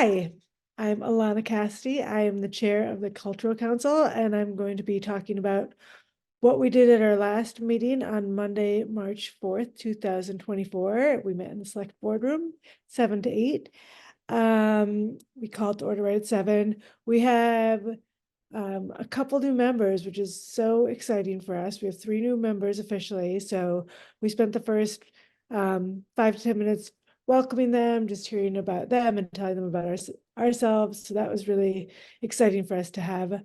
Hi, I'm Alana Cassidy. I am the chair of the Cultural Council, and I'm going to be talking about what we did at our last meeting on Monday, March 4th, 2024. We met in the select boardroom, 7 to 8. We called to order right at 7. We have a couple new members, which is so exciting for us. We have 3 new members officially. So we spent the first 5 to 10 minutes welcoming them, just hearing about them and telling them about ourselves. So that was really exciting for us to have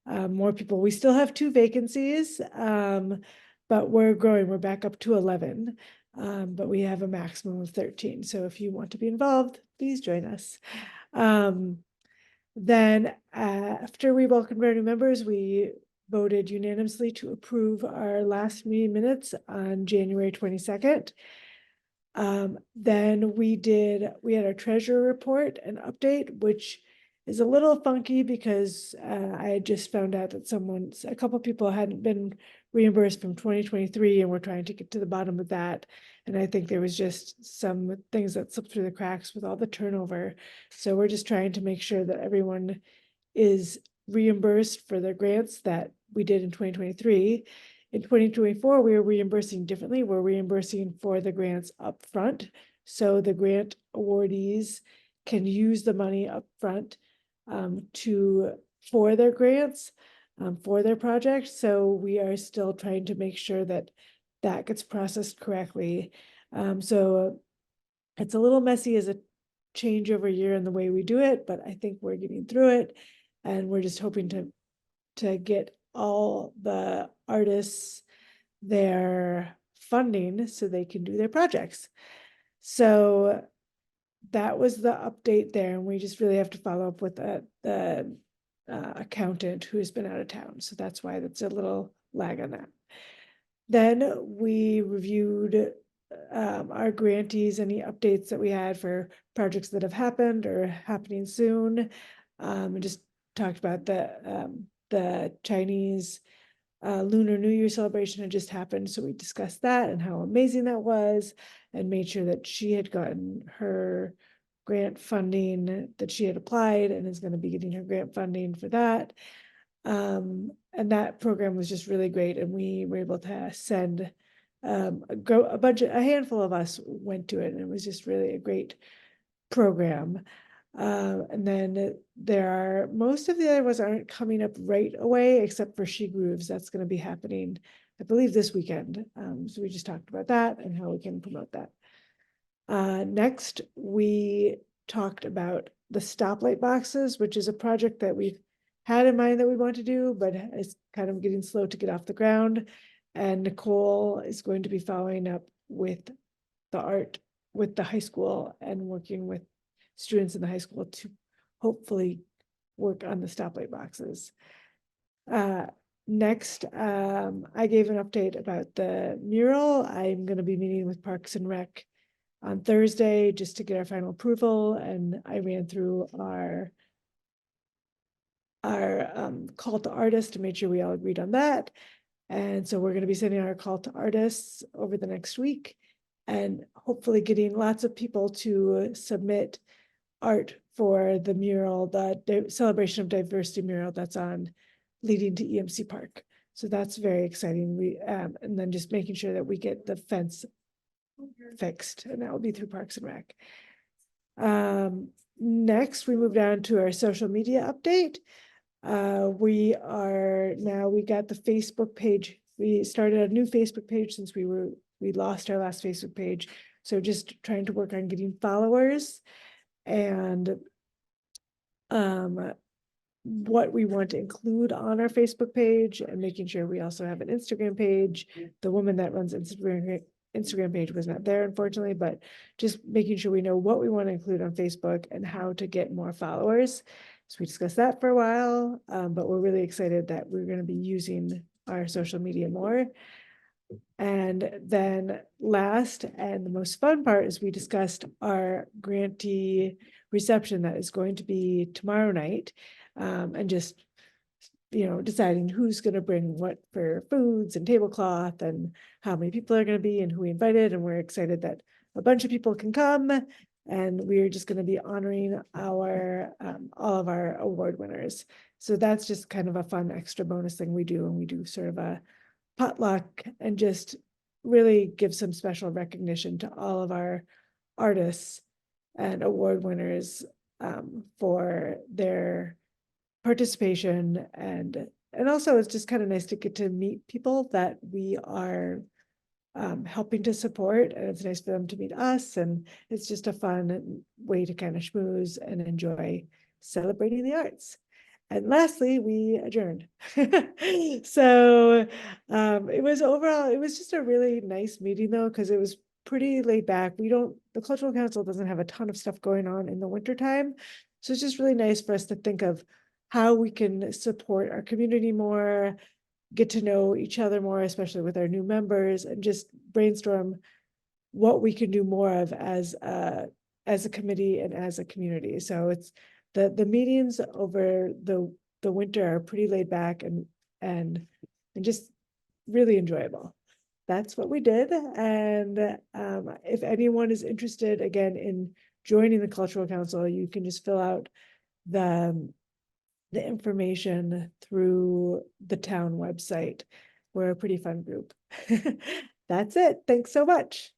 more people. We still have 2 vacancies, but we're growing. We're back up to 11, but we have a maximum of 13. So if you want to be involved, please join us. Then after we welcomed our new members, we voted unanimously to approve our last meeting minutes on January 22nd. Then we had our treasurer report and update, which is a little funky because I had just found out that a couple people hadn't been reimbursed from 2023, and we're trying to get to the bottom of that. And I think there was just some things that slipped through the cracks with all the turnover. So we're just trying to make sure that everyone is reimbursed for the grants that we did in 2023. In 2024, we are reimbursing differently. We're reimbursing for the grants up front. So the grant awardees can use the money up front for their grants, for their projects. So we are still trying to make sure that that gets processed correctly. So it's a little messy as a changeover year in the way we do it, but I think we're getting through it, and we're just hoping to get all the artists their funding so they can do their projects. So that was the update there, and we just really have to follow up with the accountant who's been out of town. So that's why that's a little lag on that. Then we reviewed our grantees, any updates that we had for projects that have happened or happening soon, and just talked about the Chinese Lunar New Year celebration had just happened. So we discussed that and how amazing that was, and made sure that she had gotten her grant funding, that she had applied and is going to be getting her grant funding for that. And that program was just really great. And we were able to send a handful of us went to it, and it was just really a great program. And then most of the other ones aren't coming up right away, except for She Grooves. That's going to be happening, I believe, this weekend. So we just talked about that and how we can promote that. Next, we talked about the stoplight boxes, which is a project that we've had in mind that we want to do, but it's kind of getting slow to get off the ground. And Nicole is going to be following up with the high school and working with students in the high school to hopefully work on the stoplight boxes. Next, I gave an update about the mural. I'm going to be meeting with Parks and Rec on Thursday just to get our final approval, and I ran through our call to artists to make sure we all agreed on that. And so we're going to be sending our call to artists over the next week, and hopefully getting lots of people to submit art for the mural, the Celebration of Diversity mural that's on leading to EMC Park. So that's very exciting. And then just making sure that we get the fence fixed, and that will be through Parks and Rec. Next, we move down to our social media update. We got the Facebook page. We started a new Facebook page since we lost our last Facebook page. So just trying to work on getting followers, and what we want to include on our Facebook page, and making sure we also have an Instagram page. The woman that runs Instagram page was not there, unfortunately, but just making sure we know what we want to include on Facebook and how to get more followers. So we discussed that for a while, but we're really excited that we're going to be using our social media more. And then last and the most fun part is we discussed our grantee reception that is going to be tomorrow night, and just deciding who's going to bring what for foods and tablecloth, and how many people are going to be and who we invited. And we're excited that a bunch of people can come, and we are just going to be honoring our all of our award winners. So that's just kind of a fun extra bonus thing we do, and we do sort of a potluck and just really give some special recognition to all of our artists and award winners for their participation, and also it's just kind of nice to get to meet people that we are helping to support, and it's nice for them to meet us, and it's just a fun way to kind of schmooze and enjoy celebrating the arts. And lastly, we adjourned. So it was overall, it was just a really nice meeting though, because it was pretty laid back. The Cultural Council doesn't have a ton of stuff going on in the wintertime. So it's just really nice for us to think of how we can support our community more, get to know each other more, especially with our new members, and just brainstorm what we can do more of as a committee and as a community. So it's the meetings over the winter are pretty laid back and just really enjoyable. That's what we did. And if anyone is interested again in joining the Cultural Council, you can just fill out the information through the town website. We're a pretty fun group. That's it. Thanks so much.